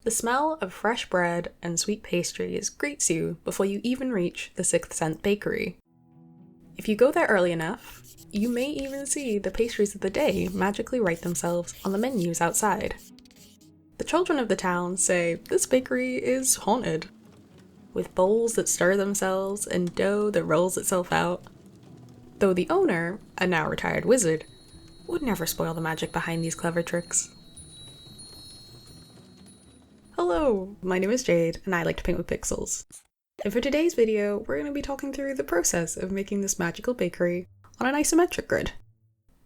The smell of fresh bread and sweet pastries greets you before you even reach the Sixth Sense bakery. If you go there early enough, you may even see the pastries of the day magically write themselves on the menus outside. The children of the town say this bakery is haunted, with bowls that stir themselves and dough that rolls itself out. Though the owner, a now retired wizard, would never spoil the magic behind these clever tricks. Hello, my name is Jade, and I like to paint with pixels. And for today's video, we're going to be talking through the process of making this magical bakery on an isometric grid.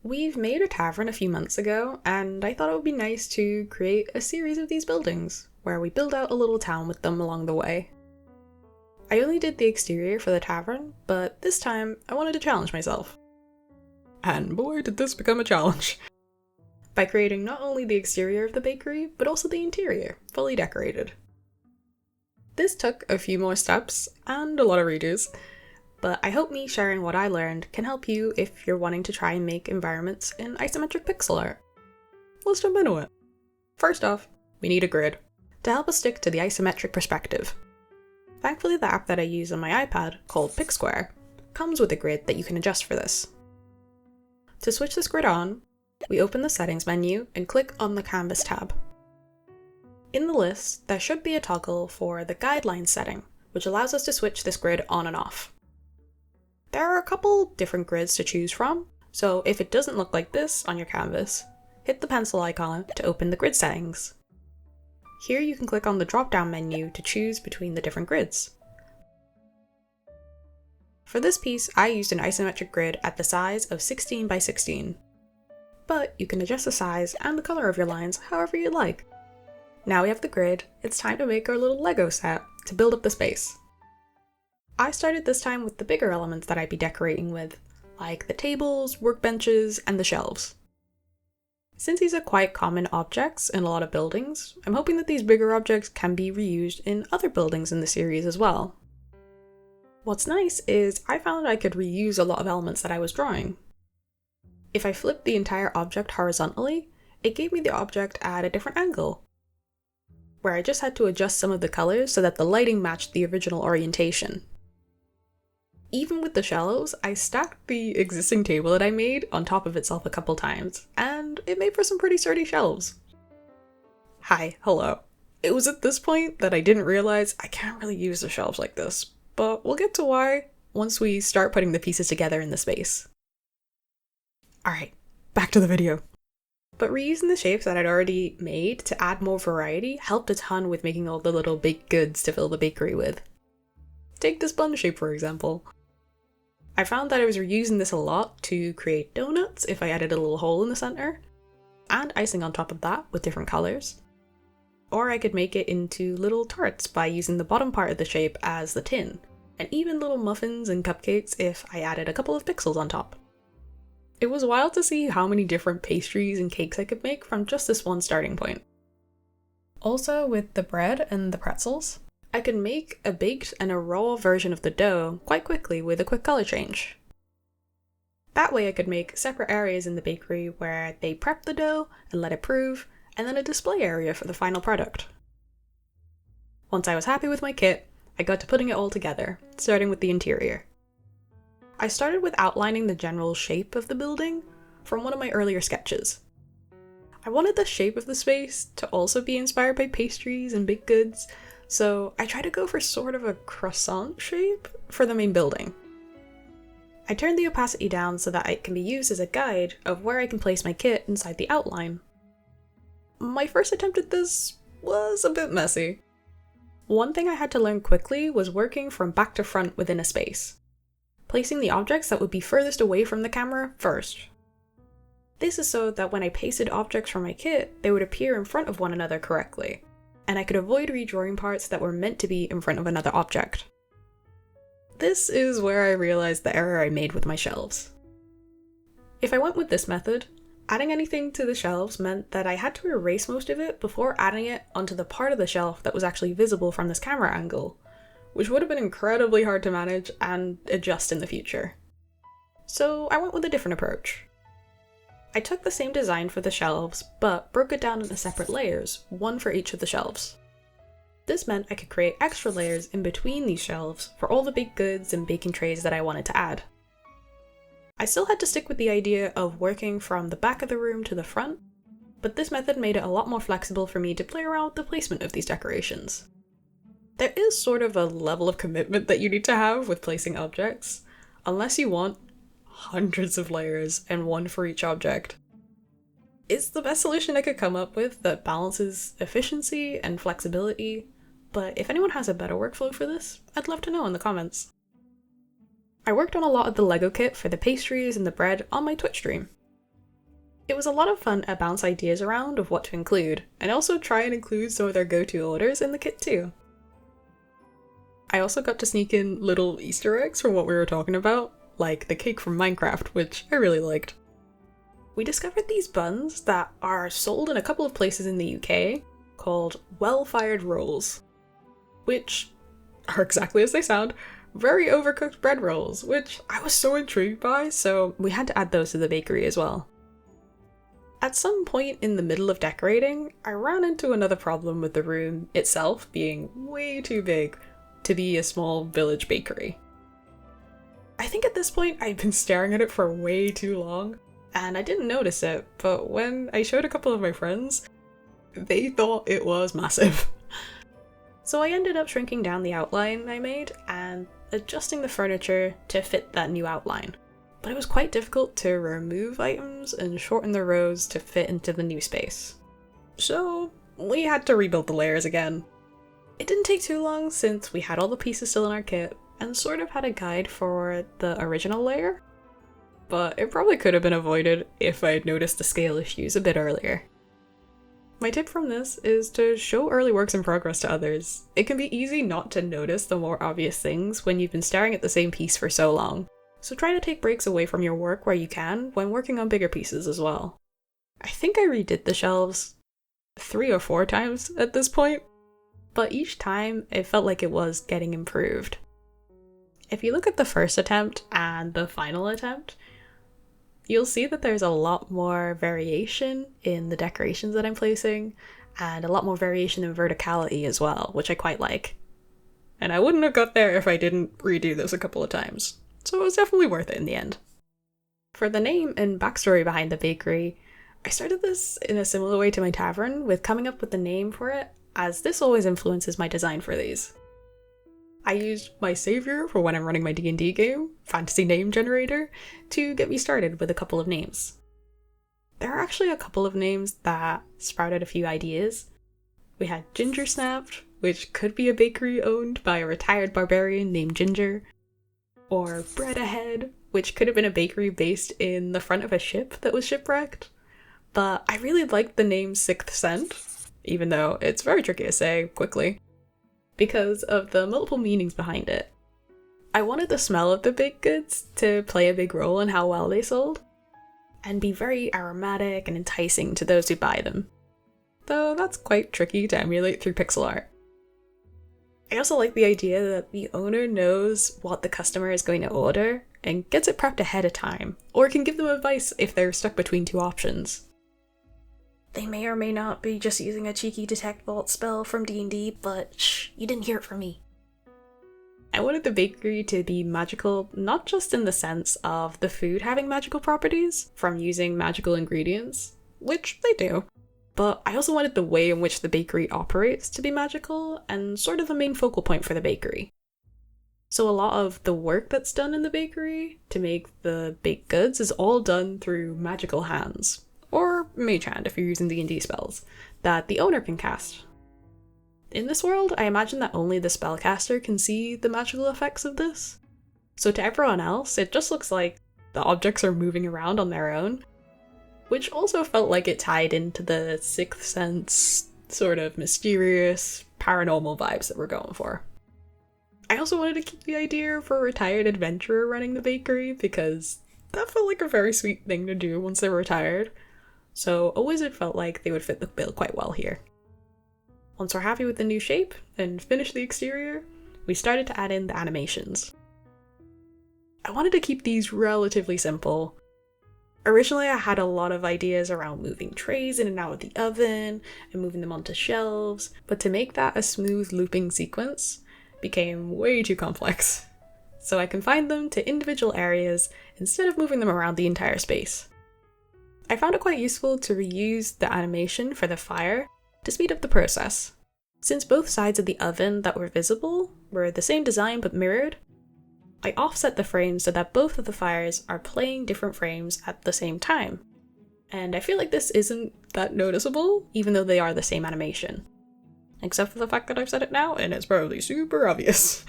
We've made a tavern a few months ago, and I thought it would be nice to create a series of these buildings, where we build out a little town with them along the way. I only did the exterior for the tavern, but this time I wanted to challenge myself. And boy did this become a challenge! By creating not only the exterior of the bakery, but also the interior, fully decorated. This took a few more steps, and a lot of redos, but I hope me sharing what I learned can help you if you're wanting to try and make environments in isometric pixel art. Let's jump into it. First off, we need a grid, to help us stick to the isometric perspective. Thankfully the app that I use on my iPad, called Pixquare, comes with a grid that you can adjust for this. To switch this grid on, we open the settings menu and click on the canvas tab. In the list, there should be a toggle for the guidelines setting, which allows us to switch this grid on and off. There are a couple different grids to choose from, so if it doesn't look like this on your canvas, hit the pencil icon to open the grid settings. Here you can click on the drop-down menu to choose between the different grids. For this piece, I used an isometric grid at the size of 16 by 16. But you can adjust the size and the color of your lines however you like. Now we have the grid, it's time to make our little Lego set to build up the space. I started this time with the bigger elements that I'd be decorating with, like the tables, workbenches, and the shelves. Since these are quite common objects in a lot of buildings, I'm hoping that these bigger objects can be reused in other buildings in the series as well. What's nice is I found I could reuse a lot of elements that I was drawing. If I flipped the entire object horizontally, it gave me the object at a different angle, where I just had to adjust some of the colors so that the lighting matched the original orientation. Even with the shelves, I stacked the existing table that I made on top of itself a couple times, and it made for some pretty sturdy shelves. Hello. It was at this point that I didn't realize I can't really use the shelves like this, but we'll get to why once we start putting the pieces together in the space. Alright, back to the video. But reusing the shapes that I'd already made to add more variety helped a ton with making all the little baked goods to fill the bakery with. Take this bun shape for example. I found that I was reusing this a lot to create donuts if I added a little hole in the center, and icing on top of that with different colors. Or I could make it into little tarts by using the bottom part of the shape as the tin, and even little muffins and cupcakes if I added a couple of pixels on top. It was wild to see how many different pastries and cakes I could make from just this one starting point. Also, with the bread and the pretzels, I could make a baked and a raw version of the dough quite quickly with a quick color change. That way I could make separate areas in the bakery where they prep the dough and let it prove, and then a display area for the final product. Once I was happy with my kit, I got to putting it all together, starting with the interior. I started with outlining the general shape of the building from one of my earlier sketches. I wanted the shape of the space to also be inspired by pastries and baked goods, so I tried to go for sort of a croissant shape for the main building. I turned the opacity down so that it can be used as a guide of where I can place my kit inside the outline. My first attempt at this was a bit messy. One thing I had to learn quickly was working from back to front within a space, placing the objects that would be furthest away from the camera first. This is so that when I pasted objects from my kit, they would appear in front of one another correctly, and I could avoid redrawing parts that were meant to be in front of another object. This is where I realized the error I made with my shelves. If I went with this method, adding anything to the shelves meant that I had to erase most of it before adding it onto the part of the shelf that was actually visible from this camera angle, which would have been incredibly hard to manage and adjust in the future. So I went with a different approach. I took the same design for the shelves, but broke it down into separate layers, one for each of the shelves. This meant I could create extra layers in between these shelves for all the baked goods and baking trays that I wanted to add. I still had to stick with the idea of working from the back of the room to the front, but this method made it a lot more flexible for me to play around with the placement of these decorations. There is sort of a level of commitment that you need to have with placing objects, unless you want hundreds of layers and one for each object. It's the best solution I could come up with that balances efficiency and flexibility, but if anyone has a better workflow for this, I'd love to know in the comments. I worked on a lot of the Lego kit for the pastries and the bread on my Twitch stream. It was a lot of fun to bounce ideas around of what to include, and also try and include some of their go-to orders in the kit too. I also got to sneak in little Easter eggs from what we were talking about, like the cake from Minecraft, which I really liked. We discovered these buns that are sold in a couple of places in the UK called well-fired rolls, which are exactly as they sound, very overcooked bread rolls, which I was so intrigued by, so we had to add those to the bakery as well. At some point in the middle of decorating, I ran into another problem with the room itself being way too big to be a small village bakery. I think at this point I'd been staring at it for way too long, and I didn't notice it, but when I showed a couple of my friends, they thought it was massive. So I ended up shrinking down the outline I made and adjusting the furniture to fit that new outline. But it was quite difficult to remove items and shorten the rows to fit into the new space. So we had to rebuild the layers again. It didn't take too long since we had all the pieces still in our kit and sort of had a guide for the original layer, but it probably could have been avoided if I had noticed the scale issues a bit earlier. My tip from this is to show early works in progress to others. It can be easy not to notice the more obvious things when you've been staring at the same piece for so long, so try to take breaks away from your work where you can when working on bigger pieces as well. I think I redid the shelves 3 or 4 times at this point, but each time it felt like it was getting improved. If you look at the first attempt and the final attempt, you'll see that there's a lot more variation in the decorations that I'm placing, and a lot more variation in verticality as well, which I quite like. And I wouldn't have got there if I didn't redo this a couple of times, so it was definitely worth it in the end. For the name and backstory behind the bakery, I started this in a similar way to my tavern, with coming up with the name for it, as this always influences my design for these. I used my savior for when I'm running my D&D game, Fantasy Name Generator, to get me started with a couple of names. There are actually a couple of names that sprouted a few ideas. We had Ginger Snapped, which could be a bakery owned by a retired barbarian named Ginger, or Bread Ahead, which could have been a bakery based in the front of a ship that was shipwrecked. But I really liked the name Sixth Scent, even though it's very tricky to say quickly, because of the multiple meanings behind it. I wanted the smell of the baked goods to play a big role in how well they sold, and be very aromatic and enticing to those who buy them, though that's quite tricky to emulate through pixel art. I also like the idea that the owner knows what the customer is going to order and gets it prepped ahead of time, or can give them advice if they're stuck between 2 options. They may or may not be just using a cheeky detect vault spell from D&D, but shh, you didn't hear it from me. I wanted the bakery to be magical, not just in the sense of the food having magical properties from using magical ingredients, which they do, but I also wanted the way in which the bakery operates to be magical and sort of the main focal point for the bakery. So a lot of the work that's done in the bakery to make the baked goods is all done through magical hands, or mage hand if you're using D&D spells, that the owner can cast. In this world, I imagine that only the spellcaster can see the magical effects of this. So to everyone else, it just looks like the objects are moving around on their own, which also felt like it tied into the Sixth Sense, sort of mysterious, paranormal vibes that we're going for. I also wanted to keep the idea for a retired adventurer running the bakery, because that felt like a very sweet thing to do once they were retired. So a wizard felt like they would fit the bill quite well here. Once we're happy with the new shape and finished the exterior, we started to add in the animations. I wanted to keep these relatively simple, Originally, I had a lot of ideas around moving trays in and out of the oven and moving them onto shelves, but to make that a smooth looping sequence became way too complex. So I confined them to individual areas instead of moving them around the entire space. I found it quite useful to reuse the animation for the fire to speed up the process. Since both sides of the oven that were visible were the same design but mirrored, I offset the frames so that both of the fires are playing different frames at the same time. And I feel like this isn't that noticeable, even though they are the same animation. Except for the fact that I've said it now, and it's probably super obvious.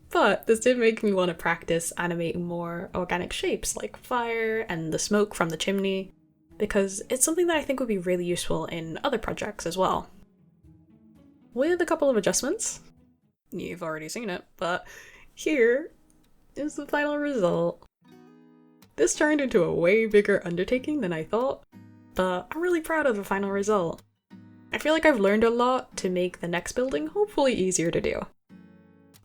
But this did make me want to practice animating more organic shapes like fire and the smoke from the chimney, because it's something that I think would be really useful in other projects as well. With a couple of adjustments, you've already seen it, but here is the final result. This turned into a way bigger undertaking than I thought, but I'm really proud of the final result. I feel like I've learned a lot to make the next building hopefully easier to do.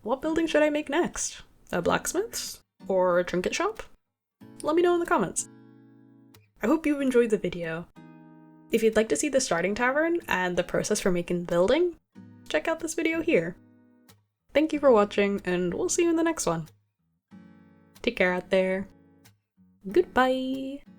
What building should I make next? A blacksmith's? Or a trinket shop? Let me know in the comments. I hope you enjoyed the video. If you'd like to see the starting tavern and the process for making the building, check out this video here. Thank you for watching, and we'll see you in the next one. Take care out there. Goodbye!